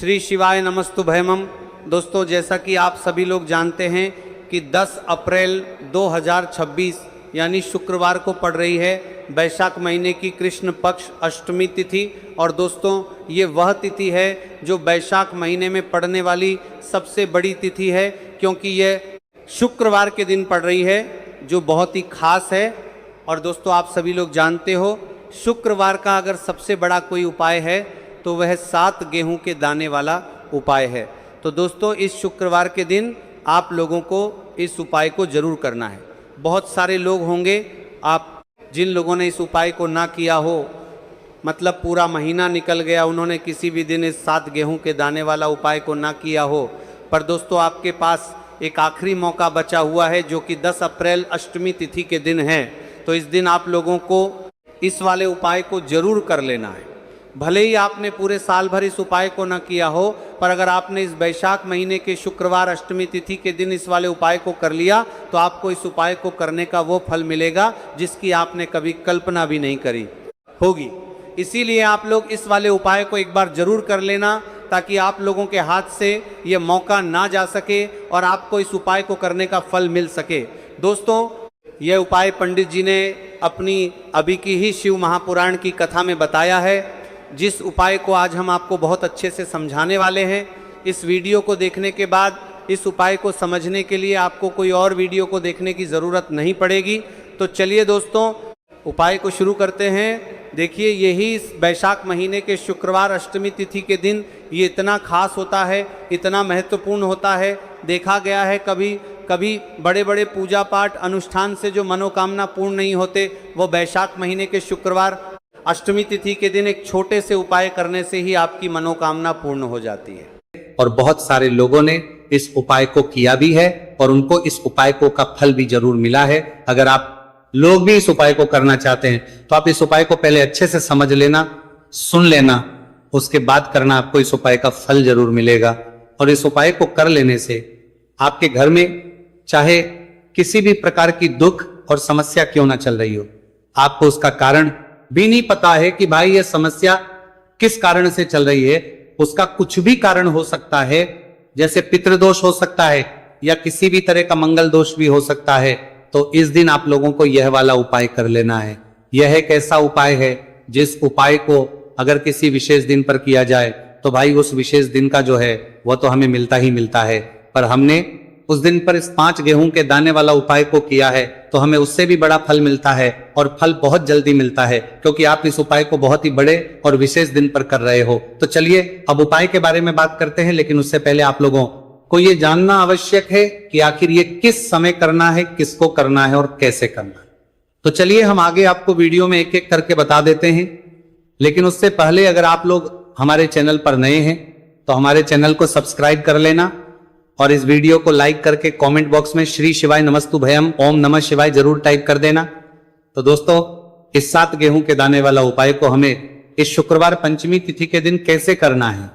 श्री शिवाय नमस्तुभयम। दोस्तों, जैसा कि आप सभी लोग जानते हैं कि 10 अप्रैल 2026 यानी शुक्रवार को पड़ रही है वैशाख महीने की कृष्ण पक्ष अष्टमी तिथि। और दोस्तों, ये वह तिथि है जो वैशाख महीने में पड़ने वाली सबसे बड़ी तिथि है, क्योंकि ये शुक्रवार के दिन पड़ रही है, जो बहुत ही खास है। और दोस्तों, आप सभी लोग जानते हो, शुक्रवार का अगर सबसे बड़ा कोई उपाय है तो वह 7 गेहूं के दाने वाला उपाय है। तो दोस्तों, इस शुक्रवार के दिन आप लोगों को इस उपाय को जरूर करना है। बहुत सारे लोग होंगे, आप जिन लोगों ने इस उपाय को ना किया हो, मतलब पूरा महीना निकल गया, उन्होंने किसी भी दिन इस 7 गेहूं के दाने वाला उपाय को ना किया हो। पर दोस्तों, आपके पास एक आखिरी मौका बचा हुआ है, जो कि 10 अप्रैल अष्टमी तिथि के दिन है। तो इस दिन आप लोगों को इस वाले उपाय को जरूर कर लेना है। भले ही आपने पूरे साल भर इस उपाय को न किया हो, पर अगर आपने इस वैशाख महीने के शुक्रवार अष्टमी तिथि के दिन इस वाले उपाय को कर लिया, तो आपको इस उपाय को करने का वो फल मिलेगा जिसकी आपने कभी कल्पना भी नहीं करी होगी। इसीलिए आप लोग इस वाले उपाय को एक बार जरूर कर लेना, ताकि आप लोगों के हाथ से ये मौका ना जा सके और आपको इस उपाय को करने का फल मिल सके। दोस्तों, यह उपाय पंडित जी ने अपनी अभी की ही शिव महापुराण की कथा में बताया है, जिस उपाय को आज हम आपको बहुत अच्छे से समझाने वाले हैं। इस वीडियो को देखने के बाद इस उपाय को समझने के लिए आपको कोई और वीडियो को देखने की ज़रूरत नहीं पड़ेगी। तो चलिए दोस्तों, उपाय को शुरू करते हैं। देखिए, यही इस वैशाख महीने के शुक्रवार अष्टमी तिथि के दिन ये इतना खास होता है, इतना महत्वपूर्ण होता है। देखा गया है कभी कभी बड़े बड़े पूजा पाठ अनुष्ठान से जो मनोकामना पूर्ण नहीं होते, वो वैशाख महीने के शुक्रवार अष्टमी तिथि के दिन एक छोटे से उपाय करने से ही आपकी मनोकामना पूर्ण हो जाती है। और बहुत सारे लोगों ने इस उपाय को किया भी है और उनको इस उपाय को का फल भी जरूर मिला है। अगर आप लोग भी इस उपाय को करना चाहते हैं तो आप इस उपाय को पहले अच्छे से समझ लेना, सुन लेना, उसके बाद करना, आपको इस उपाय का फल जरूर मिलेगा। और इस उपाय को कर लेने से आपके घर में चाहे किसी भी प्रकार की दुख और समस्या क्यों ना चल रही हो, आपको उसका कारण भी नहीं पता है कि भाई ये समस्या किस कारण से चल रही है, उसका कुछ भी कारण हो सकता है। जैसे पितृदोष हो सकता है या किसी भी तरह का मंगल दोष भी हो सकता है। तो इस दिन आप लोगों को यह वाला उपाय कर लेना है। यह एक ऐसा उपाय है जिस उपाय को अगर किसी विशेष दिन पर किया जाए तो भाई उस विशेष दिन का जो है वह तो हमें मिलता ही मिलता है। पर हमने उस दिन पर इस 5 गेहूं के दाने वाला उपाय को किया है तो हमें उससे भी बड़ा फल मिलता है, और फल बहुत जल्दी मिलता है, क्योंकि आप इस उपाय को बहुत ही बड़े और विशेष दिन पर कर रहे हो। तो चलिए अब उपाय के बारे में बात करते हैं, लेकिन उससे पहले आप लोगों को ये जानना आवश्यक है कि आखिर ये किस समय करना है, किसको करना है और कैसे करना है। तो चलिए हम आगे आपको वीडियो में एक एक करके बता देते हैं। लेकिन उससे पहले अगर आप लोग हमारे चैनल पर नए हैं तो हमारे चैनल को सब्सक्राइब कर लेना और इस वीडियो को लाइक करके कमेंट बॉक्स में श्री शिवाय नमस्तुभयम ओम नमः शिवाय जरूर टाइप कर देना। तो दोस्तों, इस 7 गेहूं के दाने वाला उपाय को हमें इस शुक्रवार पंचमी तिथि के दिन कैसे करना है,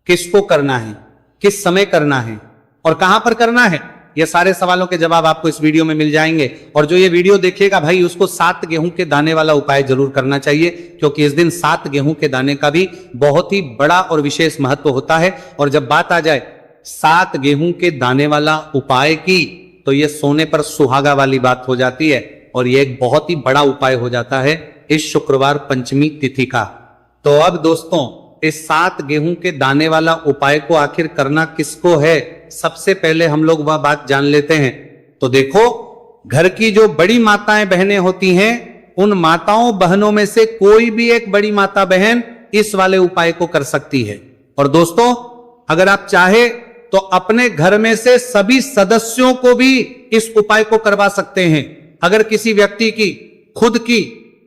किसको करना है, किस समय करना है और कहां पर करना है, ये सारे सवालों के जवाब आपको इस वीडियो में मिल जाएंगे। और जो ये वीडियो देखेगा भाई, उसको 7 गेहूं के दाने वाला उपाय जरूर करना चाहिए, क्योंकि इस दिन 7 गेहूं के दाने का भी बहुत ही बड़ा और विशेष महत्व होता है। और जब बात आ जाए 7 गेहूं के दाने वाला उपाय की, तो ये सोने पर सुहागा वाली बात हो जाती है और ये एक बहुत ही बड़ा उपाय हो जाता है इस शुक्रवार पंचमी तिथि का। तो अब दोस्तों, इस 7 गेहूं के दाने वाला उपाय को आखिर करना किसको है, सबसे पहले हम लोग वह बात जान लेते हैं। तो देखो, घर की जो बड़ी माताएं बहनें होती हैं, उन माताओं बहनों में से कोई भी एक बड़ी माता बहन इस वाले उपाय को कर सकती है। और दोस्तों, अगर आप चाहे तो अपने घर में से सभी सदस्यों को भी इस उपाय को करवा सकते हैं। अगर किसी व्यक्ति की खुद की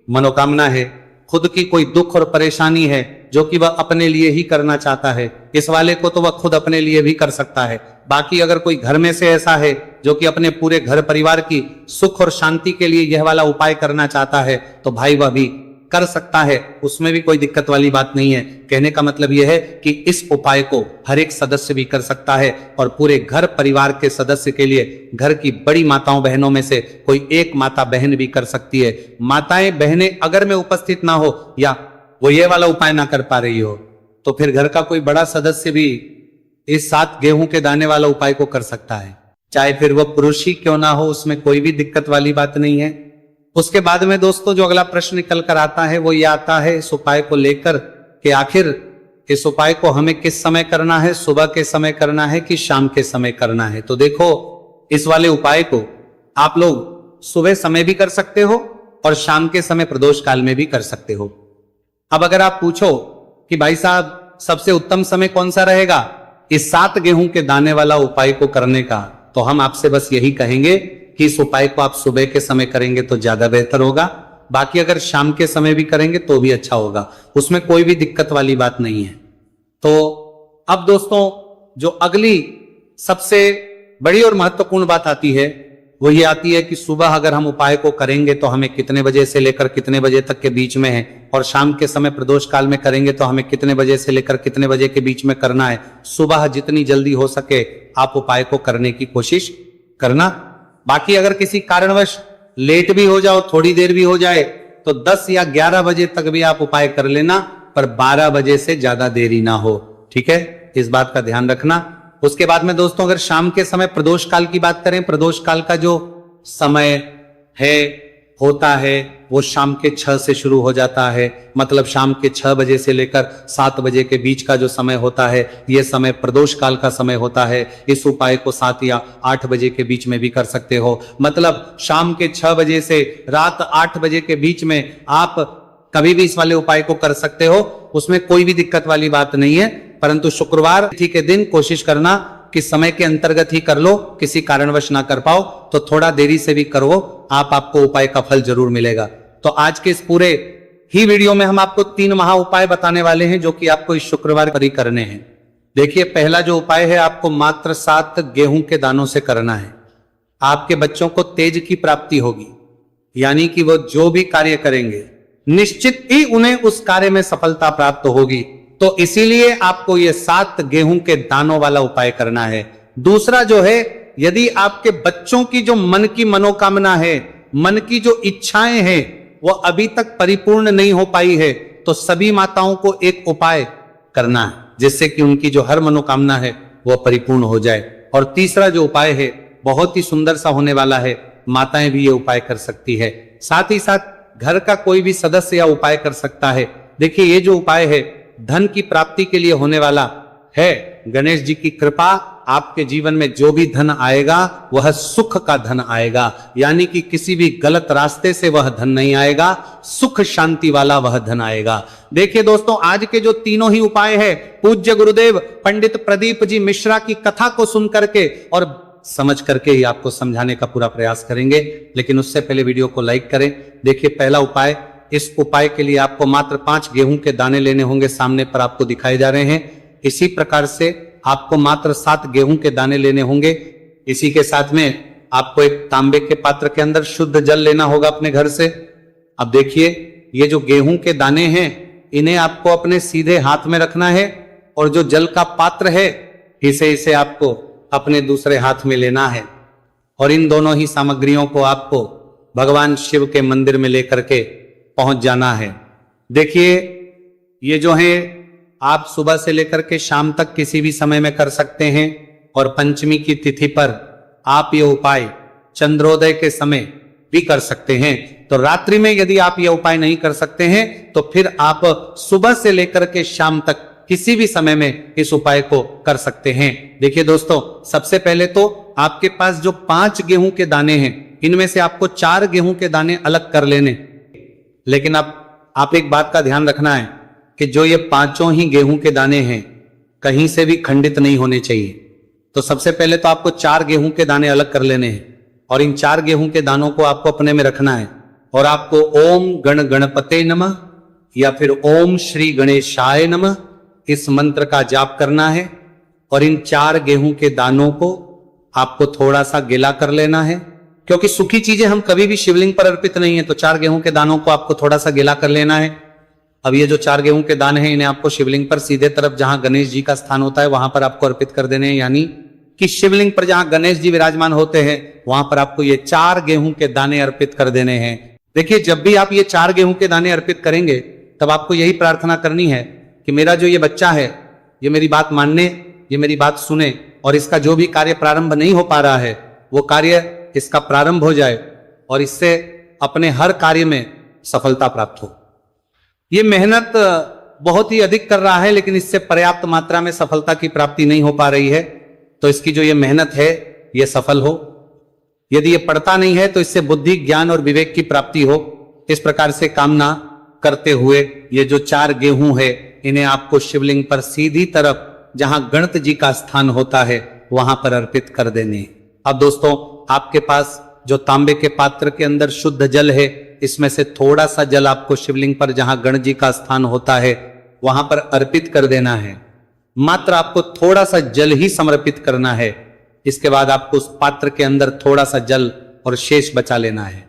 मनोकामना है, खुद की कोई दुख और परेशानी है जो कि वह अपने लिए ही करना चाहता है, इस वाले को तो वह खुद अपने लिए भी कर सकता है। बाकी अगर कोई घर में से ऐसा है जो कि अपने पूरे घर परिवार की सुख और शांति के लिए यह वाला उपाय करना चाहता है, तो भाई वह भी कर सकता है, उसमें भी कोई दिक्कत वाली बात नहीं है। कहने का मतलब यह है कि इस उपाय को हर एक सदस्य भी कर सकता है और पूरे घर परिवार के सदस्य के लिए घर की बड़ी माताओं बहनों में से कोई एक माता बहन भी कर सकती है। माताएं बहनें अगर में उपस्थित ना हो या वो ये वाला उपाय ना कर पा रही हो, तो फिर घर का कोई बड़ा सदस्य भी इस 7 गेहूं के दाने वाला उपाय को कर सकता है, चाहे फिर वह पुरुष ही क्यों ना हो, उसमें कोई भी दिक्कत वाली बात नहीं है। उसके बाद में दोस्तों जो अगला प्रश्न निकल कर आता है वो ये आता है इस उपाय को लेकर कि आखिर इस उपाय को हमें किस समय करना है, सुबह के समय करना है कि शाम के समय करना है। तो देखो, इस वाले उपाय को आप लोग सुबह समय भी कर सकते हो और शाम के समय प्रदोष काल में भी कर सकते हो। अब अगर आप पूछो कि भाई साहब सबसे उत्तम समय कौन सा रहेगा इस 7 गेहूं के दाने वाला उपाय को करने का, तो हम आपसे बस यही कहेंगे कि इस उपाय को आप सुबह के समय करेंगे तो ज्यादा बेहतर होगा। बाकी अगर शाम के समय भी करेंगे तो भी अच्छा होगा, उसमें कोई भी दिक्कत वाली बात नहीं है। तो अब दोस्तों जो अगली सबसे बड़ी और महत्वपूर्ण बात आती है वो ये आती है कि सुबह अगर हम उपाय को करेंगे तो हमें कितने बजे से लेकर कितने बजे तक के बीच में है, और शाम के समय प्रदोष काल में करेंगे तो हमें कितने बजे से लेकर कितने बजे के बीच में करना है। सुबह जितनी जल्दी हो सके आप उपाय को करने की कोशिश करना। बाकी अगर किसी कारणवश लेट भी हो जाओ, थोड़ी देर भी हो जाए, तो 10 या 11 बजे तक भी आप उपाय कर लेना, पर 12 बजे से ज्यादा देरी ना हो, ठीक है, इस बात का ध्यान रखना। उसके बाद में दोस्तों अगर शाम के समय प्रदोष काल की बात करें, प्रदोष काल का जो समय है होता है वो शाम के 6 से शुरू हो जाता है, मतलब शाम के 6 बजे से लेकर 7 बजे के बीच का जो समय होता है ये समय प्रदोष काल का समय होता है। इस उपाय को 7 या 8 बजे के बीच में भी कर सकते हो, मतलब शाम के 6 बजे से रात 8 बजे के बीच में आप कभी भी इस वाले उपाय को कर सकते हो, उसमें कोई भी दिक्कत वाली बात नहीं है। परंतु शुक्रवार तिथि के दिन कोशिश करना कि समय के अंतर्गत ही कर लो, किसी कारणवश ना कर पाओ तो थोड़ा देरी से भी करो, आपको उपाय का फल जरूर मिलेगा। तो आज के इस पूरे ही वीडियो में हम आपको 3 महा उपाय बताने वाले हैं जो कि आपको इस शुक्रवार पर ही करने हैं। देखिए, पहला जो उपाय है आपको मात्र 7 गेहूं के दानों से करना है। आपके बच्चों को तेज की प्राप्ति होगी, यानी कि वो जो भी कार्य करेंगे निश्चित ही उन्हें उस कार्य में सफलता प्राप्त होगी। तो इसीलिए आपको ये 7 गेहूं के दानों वाला उपाय करना है। दूसरा जो है, यदि आपके बच्चों की जो मन की मनोकामना है, मन की जो इच्छाएं हैं वो अभी तक परिपूर्ण नहीं हो पाई है, तो सभी माताओं को एक उपाय करना है जिससे कि उनकी जो हर मनोकामना है वो परिपूर्ण हो जाए। और तीसरा जो उपाय है बहुत ही सुंदर सा होने वाला है, माताएं भी ये उपाय कर सकती है, साथ ही साथ घर का कोई भी सदस्य या उपाय कर सकता है। देखिए, ये जो उपाय है धन की प्राप्ति के लिए होने वाला है। गणेश जी की कृपा, आपके जीवन में जो भी धन आएगा वह सुख का धन आएगा, यानी कि किसी भी गलत रास्ते से वह धन नहीं आएगा, सुख शांति वाला वह धन आएगा। देखिए दोस्तों, आज के जो तीनों ही उपाय है पूज्य गुरुदेव पंडित प्रदीप जी मिश्रा की कथा को सुन करके और समझ करके ही आपको समझाने का पूरा प्रयास करेंगे, लेकिन उससे पहले वीडियो को लाइक करें। देखिए, पहला उपाय, इस उपाय के लिए आपको मात्र 5 गेहूं के दाने लेने होंगे, सामने पर आपको दिखाए जा रहे हैं। इसी प्रकार से आपको मात्र 7 गेहूं के दाने लेने होंगे। इसी के साथ में आपको एक तांबे के पात्र के अंदर शुद्ध जल लेना होगा अपने घर से। अब देखिए, ये जो गेहूं के दाने हैं इन्हें आपको अपने सीधे हाथ में रखना है, और जो जल का पात्र है इसे आपको अपने दूसरे हाथ में लेना है, और इन दोनों ही सामग्रियों को आपको भगवान शिव के मंदिर में लेकर के पहुंच जाना है। देखिए, ये जो है आप सुबह से लेकर के शाम तक किसी भी समय में कर सकते हैं, और पंचमी की तिथि पर आप ये उपाय चंद्रोदय के समय भी कर सकते हैं। तो रात्रि में यदि आप ये उपाय नहीं कर सकते हैं तो फिर आप सुबह से लेकर के शाम तक किसी भी समय में इस उपाय को कर सकते हैं। देखिए दोस्तों, सबसे पहले तो आपके पास जो 5 गेहूं के दाने हैं इनमें से आपको 4 गेहूं के दाने अलग कर लेने, लेकिन अब आप एक बात का ध्यान रखना है कि जो ये 5 ही गेहूं के दाने हैं कहीं से भी खंडित नहीं होने चाहिए। तो सबसे पहले तो आपको 4 गेहूं के दाने अलग कर लेने हैं, और इन 4 गेहूं के दानों को आपको अपने में रखना है, और आपको ओम गण गणपते नमः या फिर ओम श्री गणेशाय नमः इस मंत्र का जाप करना है। और इन 4 गेहूं के दानों को आपको थोड़ा सा गिला कर लेना है, क्योंकि सूखी चीजें हम कभी भी शिवलिंग पर अर्पित नहीं है, तो 4 गेहूं के दानों को आपको थोड़ा सा गिला कर लेना है। अब ये जो 4 गेहूं के दाने हैं इन्हें आपको शिवलिंग पर सीधे तरफ जहां गणेश जी का स्थान होता है वहां पर आपको अर्पित कर देने हैं, यानी कि शिवलिंग पर जहां गणेश जी विराजमान होते हैं वहां पर आपको ये 4 गेहूं के दाने अर्पित कर देने हैं। देखिए, जब भी आप ये 4 गेहूं के दाने अर्पित करेंगे तब आपको यही प्रार्थना करनी है कि मेरा जो ये बच्चा है, ये मेरी बात मानने, ये मेरी बात सुने, और इसका जो भी कार्य प्रारंभ नहीं हो पा रहा है वो कार्य इसका प्रारंभ हो जाए और इससे अपने हर कार्य में सफलता प्राप्त हो। ये मेहनत बहुत ही अधिक कर रहा है लेकिन इससे पर्याप्त मात्रा में सफलता की प्राप्ति नहीं हो पा रही है, तो इसकी जो ये मेहनत है ये सफल हो। यदि ये पढ़ता नहीं है तो इससे बुद्धि, ज्ञान और विवेक की प्राप्ति हो। इस प्रकार से कामना करते हुए ये जो 4 गेहूं है इन्हें आपको शिवलिंग पर सीधी तरफ जहां गणत जी का स्थान होता है वहां पर अर्पित कर देने। अब दोस्तों, आपके पास जो तांबे के पात्र के अंदर शुद्ध जल है, इसमें से थोड़ा सा जल आपको शिवलिंग पर जहां गणेश जी का स्थान होता है वहां पर अर्पित कर देना है। मात्र आपको थोड़ा सा जल ही समर्पित करना है। इसके बाद आपको उस पात्र के अंदर थोड़ा सा जल और शेष बचा लेना है।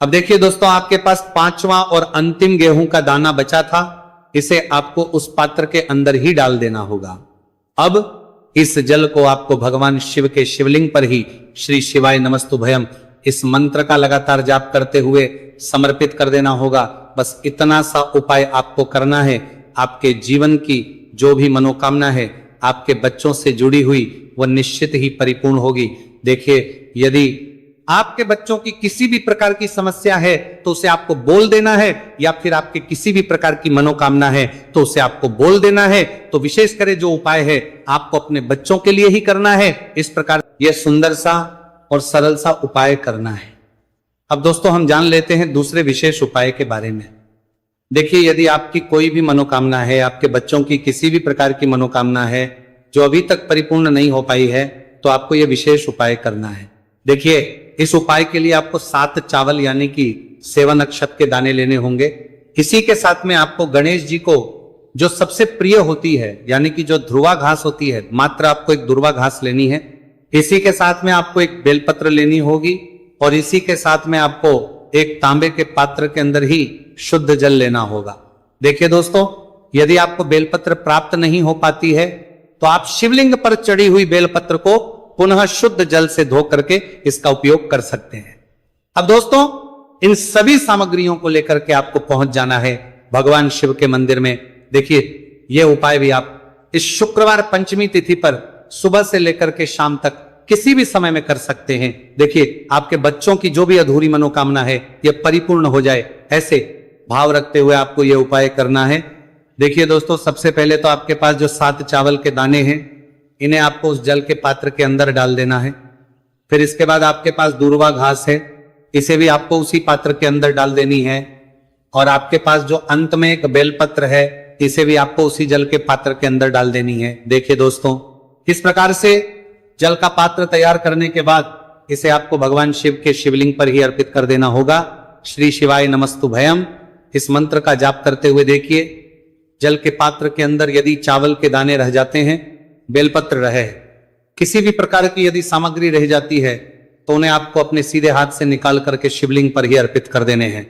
अब देखिए दोस्तों, आपके पास 5वां और अंतिम गेहूं का दाना बचा था, इसे आपको उस पात्र के अंदर ही डाल देना होगा। अब इस जल को आपको भगवान शिव के शिवलिंग पर ही श्री शिवाय नमस्तुभयम इस मंत्र का लगातार जाप करते हुए समर्पित कर देना होगा। बस इतना सा उपाय आपको करना है। आपके जीवन की जो भी मनोकामना है आपके बच्चों से जुड़ी हुई वह निश्चित ही परिपूर्ण होगी। देखिए, यदि आपके बच्चों की किसी भी प्रकार की समस्या है तो उसे आपको बोल देना है, या फिर आपके किसी भी प्रकार की मनोकामना है तो उसे आपको बोल देना है। तो विशेष करे जो उपाय है आपको अपने बच्चों के लिए ही करना है। इस प्रकार यह सुंदर सा और सरल सा उपाय करना है। अब दोस्तों, हम जान लेते हैं दूसरे विशेष उपाय के बारे में। देखिए, यदि आपकी कोई भी मनोकामना है, आपके बच्चों की किसी भी प्रकार की मनोकामना है जो अभी तक परिपूर्ण नहीं हो पाई है, तो आपको यह विशेष उपाय करना है। देखिए, इस उपाय के लिए आपको 7 चावल यानी कि 7 नक्षत्र के दाने लेने होंगे। इसी के साथ में आपको गणेश जी को जो सबसे प्रिय होती है यानी कि जो ध्रुवा घास होती है, मात्र आपको एक ध्रुवा घास लेनी है। इसी के साथ में आपको एक बेलपत्र लेनी होगी और इसी के साथ में आपको एक तांबे के पात्र के अंदर ही शुद्ध जल लेना होगा। देखिए दोस्तों, यदि आपको बेलपत्र प्राप्त नहीं हो पाती है तो आप शिवलिंग पर चढ़ी हुई बेलपत्र को पुनः शुद्ध जल से धो करके इसका उपयोग कर सकते हैं। अब दोस्तों, इन सभी सामग्रियों को लेकर के आपको पहुंच जाना है भगवान शिव के मंदिर में। देखिए, यह उपाय भी आप इस शुक्रवार पंचमी तिथि पर सुबह से लेकर के शाम तक किसी भी समय में कर सकते हैं। देखिए, आपके बच्चों की जो भी अधूरी मनोकामना है यह परिपूर्ण हो जाए, ऐसे भाव रखते हुए आपको यह उपाय करना है। देखिए दोस्तों, सबसे पहले तो आपके पास जो 7 चावल के दाने हैं इन्हें आपको उस जल के पात्र के अंदर डाल देना है। फिर इसके बाद आपके पास दूर्वा घास है, इसे भी आपको उसी पात्र के अंदर डाल देनी है। और आपके पास जो अंत में एक बेलपत्र है, इसे भी आपको उसी जल के पात्र के अंदर डाल देनी है। देखिए दोस्तों, किस प्रकार से जल का पात्र तैयार करने के बाद इसे आपको भगवान शिव के शिवलिंग पर ही अर्पित कर देना होगा। श्री शिवाय नमस्तुभयम इस मंत्र का जाप करते हुए देखिए, जल के पात्र के अंदर यदि चावल के दाने रह जाते हैं, बेलपत्र रहे, किसी भी प्रकार की यदि सामग्री रह जाती है तो उन्हें आपको अपने सीधे हाथ से निकाल करके शिवलिंग पर ही अर्पित कर देने हैं।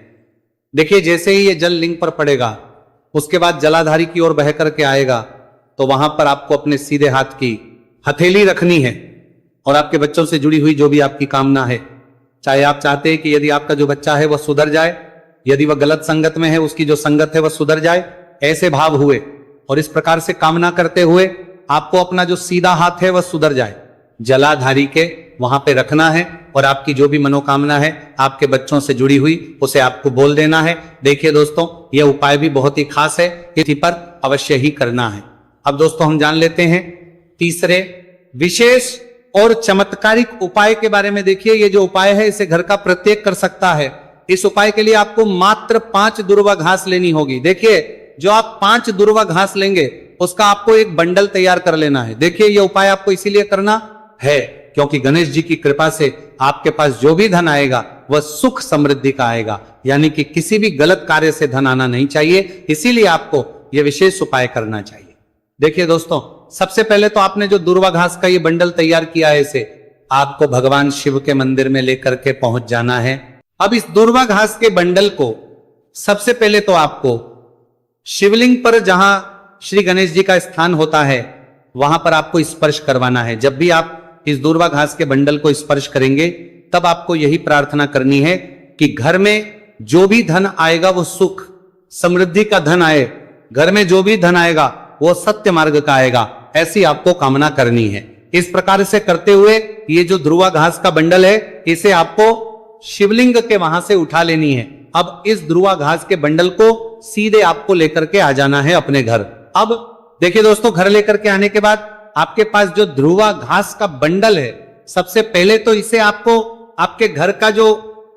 देखिए, जैसे ही ये जल लिंग पर पड़ेगा उसके बाद जलाधारी की ओर बह करके आएगा, तो वहां पर आपको अपने सीधे हाथ की हथेली रखनी है और आपके बच्चों से जुड़ी हुई जो भी आपकी कामना है, चाहे आप चाहते हैं कि यदि आपका जो बच्चा है वह सुधर जाए, यदि वह गलत संगत में है उसकी जो संगत है वह सुधर जाए, ऐसे भाव हुए और इस प्रकार से कामना करते हुए आपको अपना जो सीधा हाथ है वह सुधर जाए, जलाधारी के वहां पे रखना है और आपकी जो भी मनोकामना है आपके बच्चों से जुड़ी हुई उसे आपको बोल देना है। देखिए दोस्तों, यह उपाय भी बहुत ही खास है, तिथि पर अवश्य ही करना है। अब दोस्तों, हम जान लेते हैं तीसरे विशेष और चमत्कारिक उपाय के बारे में। देखिए, ये जो उपाय है इसे घर का प्रत्येक कर सकता है। इस उपाय के लिए आपको मात्र 5 दूर्वा घास लेनी होगी। देखिए, जो आप 5 दूर्वा घास लेंगे उसका आपको एक बंडल तैयार कर लेना है। देखिए, यह उपाय आपको इसीलिए करना है क्योंकि गणेश जी की कृपा से आपके पास जो भी धन आएगा वह सुख समृद्धि का आएगा, यानी कि किसी भी गलत कार्य से धन आना नहीं चाहिए। इसीलिए आपको यह विशेष उपाय करना चाहिए। देखिए दोस्तों, सबसे पहले तो आपने जो दूर्वा घास का ये बंडल तैयार किया है इसे आपको भगवान शिव के मंदिर में लेकर के पहुंच जाना है। अब इस दूर्वा घास के बंडल को सबसे पहले तो आपको शिवलिंग पर जहां श्री गणेश जी का स्थान होता है वहां पर आपको स्पर्श करवाना है। जब भी आप इस दूर्वा घास के बंडल को स्पर्श करेंगे तब आपको यही प्रार्थना करनी है कि घर में जो भी धन आएगा वो सुख समृद्धि का धन आए घर में जो भी धन आएगा वो सत्य मार्ग का आएगा, ऐसी आपको कामना करनी है। इस प्रकार से करते हुए ये जो ध्रुवा घास का बंडल है, इसे आपको शिवलिंग के वहां से उठा लेनी है। अब इस ध्रुवा घास के बंडल को सीधे आपको लेकर के आ जाना है अपने घर। अब देखिए दोस्तों, घर लेकर के आने के बाद आपके पास जो ध्रुवा घास का बंडल है, सबसे पहले तो इसे आपको आपके घर का जो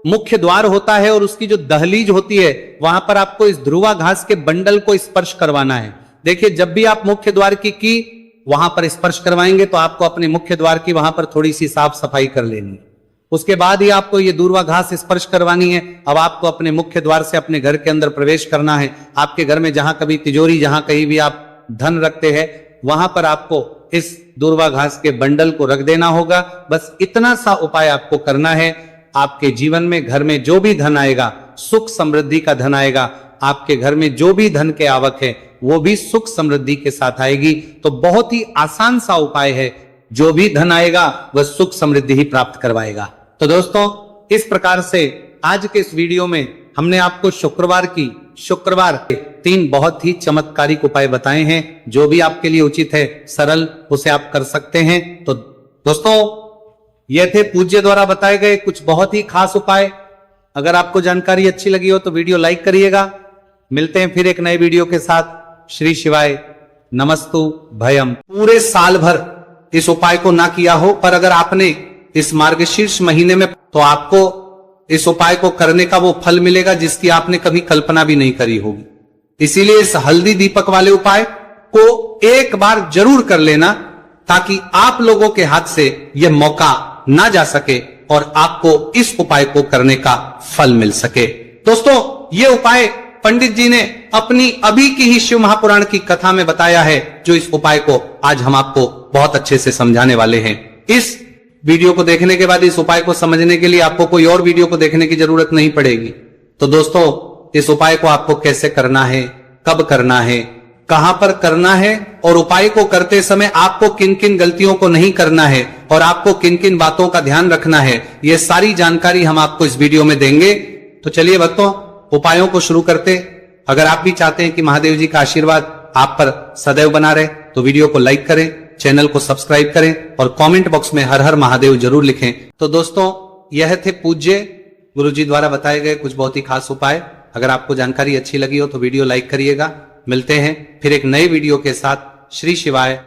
मुख्य द्वार होता है और उसकी जो दहलीज होती है, वहां पर आपको इस ध्रुवा घास के बंडल को स्पर्श करवाना है। देखिए, जब भी आप मुख्य द्वार की वहां पर स्पर्श करवाएंगे तो आपको अपने मुख्य द्वार की वहां पर थोड़ी सी साफ सफाई कर लेनी है। उसके बाद ही आपको ये ध्रुवा घास स्पर्श करवानी है। अब आपको अपने मुख्य द्वार से अपने घर के अंदर प्रवेश करना है। आपके घर में जहां कभी तिजोरी, जहां कहीं भी आप धन रखते हैं, वहां पर आपको इस ध्रुवा घास के बंडल को रख देना होगा। बस इतना सा उपाय आपको करना है। आपके जीवन में, घर में जो भी धन आएगा, सुख समृद्धि का धन आएगा। आपके घर में जो भी धन के आवक है, वो भी सुख समृद्धि के साथ आएगी। तो बहुत ही आसान सा उपाय है, जो भी धन आएगा वह सुख समृद्धि ही प्राप्त करवाएगा। तो दोस्तों, इस प्रकार से आज के इस वीडियो में हमने आपको शुक्रवार के 3 बहुत ही चमत्कारिक उपाय बताए हैं। जो भी आपके लिए उचित है, सरल, उसे आप कर सकते हैं। तो दोस्तों, ये थे पूज्य द्वारा बताए गए कुछ बहुत ही खास उपाय। अगर आपको जानकारी अच्छी लगी हो तो वीडियो लाइक करिएगा। मिलते हैं फिर एक नए वीडियो के साथ। श्री शिवाय नमस्तु भयम। पूरे साल भर इस उपाय को ना किया हो, पर अगर आपने इस मार्गशीर्ष महीने में, तो आपको इस उपाय को करने का वो फल मिलेगा जिसकी आपने कभी कल्पना भी नहीं करी होगी। इसीलिए इस हल्दी दीपक वाले उपाय को एक बार जरूर कर लेना, ताकि आप लोगों के हाथ से यह मौका ना जा सके और आपको इस उपाय को करने का फल मिल सके। दोस्तों, ये उपाय पंडित जी ने अपनी अभी की ही शिव महापुराण की कथा में बताया है, जो इस उपाय को आज हम आपको बहुत अच्छे से समझाने वाले हैं। इस वीडियो को देखने के बाद इस उपाय को समझने के लिए आपको कोई और वीडियो को देखने की जरूरत नहीं पड़ेगी। तो दोस्तों, इस उपाय को आपको कैसे करना है, कब करना है, कहां पर करना है, और उपाय को करते समय आपको किन किन गलतियों को नहीं करना है और आपको किन किन बातों का ध्यान रखना है, यह सारी जानकारी हम आपको इस वीडियो में देंगे। तो चलिए भक्तों, उपायों को शुरू करते। अगर आप भी चाहते हैं कि महादेव जी का आशीर्वाद आप पर सदैव बना रहे, तो वीडियो को लाइक करें, चैनल को सब्सक्राइब करें और कमेंट बॉक्स में हर हर महादेव जरूर लिखें। तो दोस्तों, यह थे पूज्य गुरुजी द्वारा बताए गए कुछ बहुत ही खास उपाय। अगर आपको जानकारी अच्छी लगी हो तो वीडियो लाइक करिएगा। मिलते हैं फिर एक नए वीडियो के साथ। श्री शिवाय